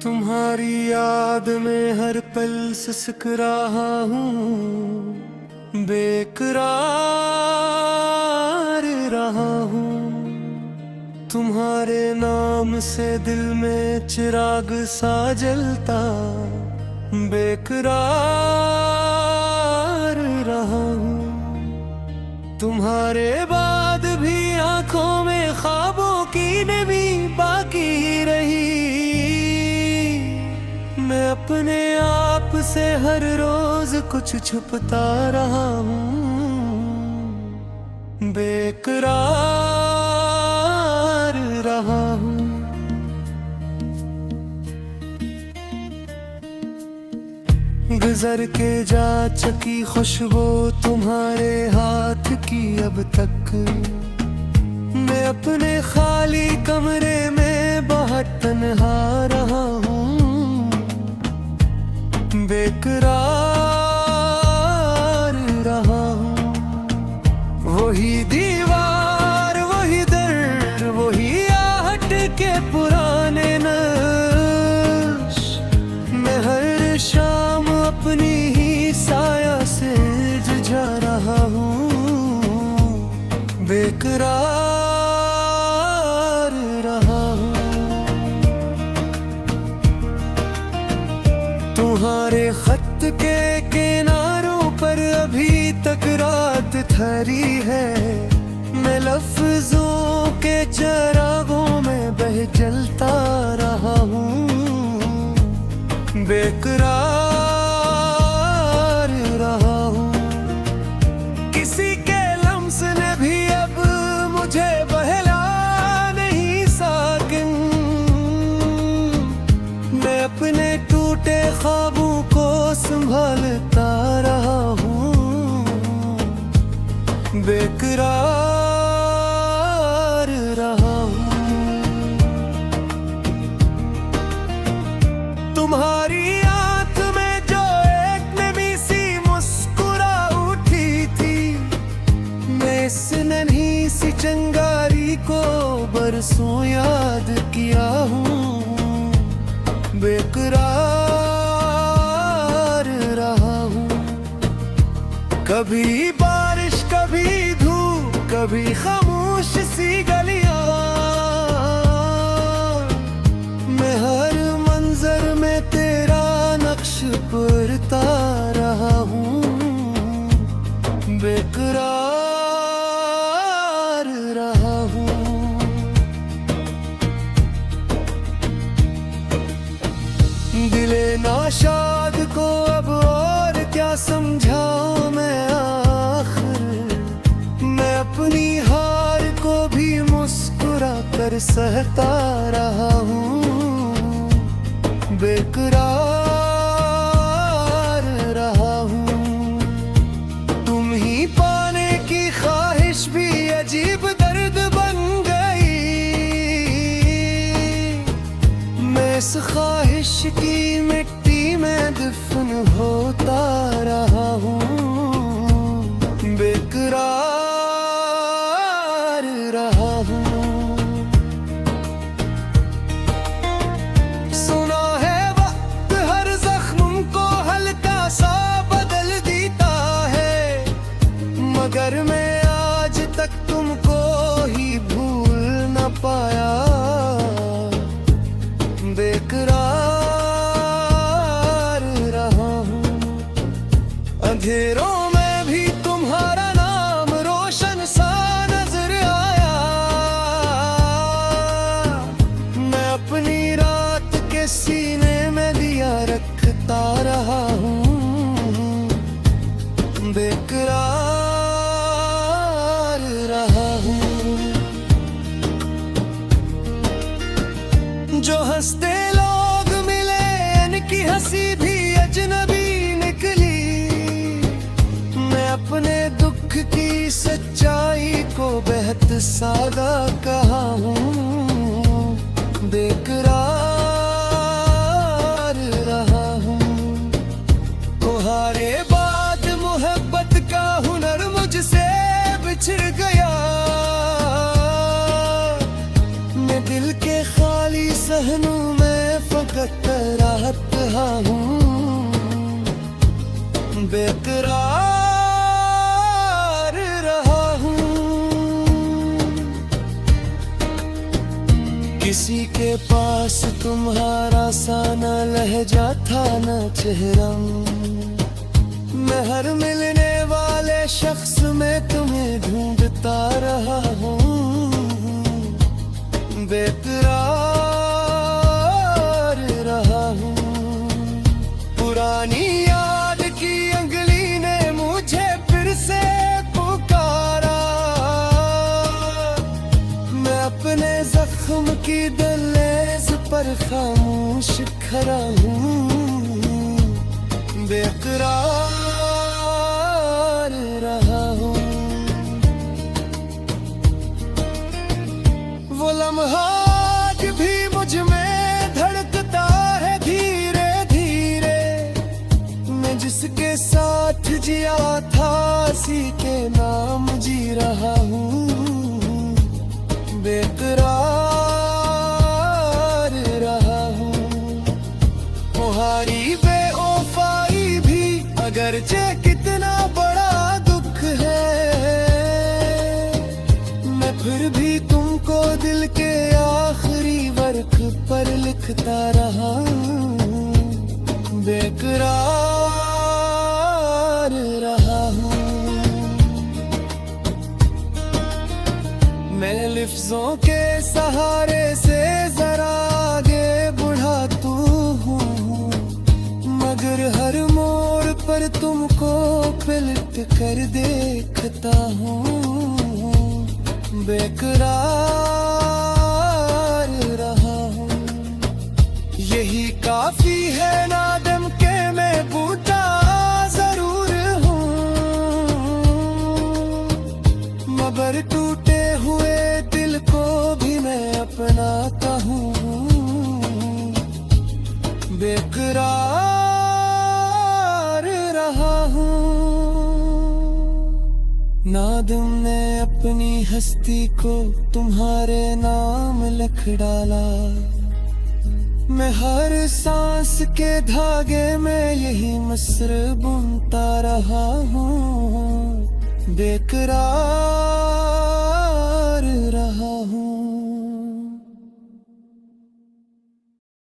तुम्हारी याद में हर पल सिसक रहा हूँ, बेकरार रहा हूँ। तुम्हारे नाम से दिल में चिराग सा जलता, बेकरार रहा हूँ। तुम्हारे बाद भी आंखों में ख्वाबों की नमी बाकी रही। मैं अपने आप से हर रोज कुछ छुपता रहा हूँ, बेकरार रहा हूँ। गुजर के जा चुकी खुशबू तुम्हारे हाथ की अब तक मैं अपने खाली कमरे में बहुत तन्हा रहा हूँ, बेकरार रहा हूँ। वही दीवार, वही दर्द, वही आहट के पुराने नक्श मैं हर शाम अपनी ही साया से जुझा रहा हूँ, बेकरार रहा हूँ। तुम्हारे खत के किनारों पर अभी तक रात ठहरी है। मैं लफ्जों के चरागों में बह जलता रहा हूँ, बेकरार रहा हूँ। किसी के लम्स ने भी अब मुझे बहला नहीं साकिन। मैं अपने टूटे ख्वाबों को संभालता रहा हूँ, बेकरार रहा हूँ। तुम्हारी आंख में जो एक नमी सी मुस्कुरा उठी थी, मैं इस नन्ही सी चिंगारी को बरसों याद किया हूँ, बेकरार रहा हूँ। कभी बारिश, कभी धूप, कभी खामोश सी गलियां, मैं हर मंजर में तेरा नक्श पुरता रहा हूँ, बेकरार रहा हूँ। दिले नाशाद को अब और क्या समझाऊं मैं आखिर। मैं अपनी हार को भी मुस्कुरा कर सहता रहा हूँ, बेकरार रहा हूँ। तुम ही पाने की ख्वाहिश भी अजीब दर्द बन गई। मैं इस ख्वाहिश की मिट्टी में दफन होता रहा हूँ, बेकरार रहा हूँ। सुना है वक्त हर जख्म को हल्का सा बदल देता है, मगर मैं आज तक तुमको ही भूल न पाया, बेकरार रहा हूँ। अंधेरों में भी तुम्हारा नाम रोशन सा नजर आया। मैं अपनी रात के सीने में दिया रखता रहा हूँ, बेकरार रहा हूँ। जो हंसते लोग मिले इनकी हंसी भी अजनबी निकली। मैं अपने दुख की सच्चाई को बेहद सादा कहा हूँ, बेकरार रहा हूँ। तुम्हारे बाद मोहब्बत का हुनर मुझसे बिछड़ गया। मैं दिल के खाली सहनों में फकत रहा हूँ, बेकरार रहा हूँ। किसी के पास तुम्हारा सा न लहजा था न चेहरा, मैं हर मिलने वाले शख्स में तुम्हें ढूंढता रहा हूँ, बेकरार रहा हूँ। पुरानी याद की अंगली ने मुझे फिर से पुकारा, मैं अपने जख्म की दहलीज पर खामोश खड़ा हूँ, बेकरार रहा हूँ। वो लम्हा आज भी मुझ में धड़कता है धीरे धीरे, मैं जिसके साथ जिया था उसी के नाम जी रहा हूँ, बेकरार रहा हूँ। तुम्हारी बेवफाई भी अगरचे कितना बड़ा दुख है, मैं फिर भी तुमको दिल के आखिरी वर्क पर लिखता रहा हूँ, बेकरार रहा हूँ। मैं लफ्जों के सहारे से जरा आगे बढ़ा तू हूँ, मगर हर मोड़ पर तुमको पलट कर देखता हूँ, बेकरार रहा हूँ। यही काफी है नादम के मैं बूटा जरूर हूँ, मगर टूटे हुए दिल को भी मैं अपनाता हूँ, बेकरार रहा हूँ। नादम ने अपनी हस्ती को तुम्हारे नाम लिख डाला, मैं हर सांस के धागे में यही मिस्र बुनता रहा हूँ, बेकरार रहा हूँ।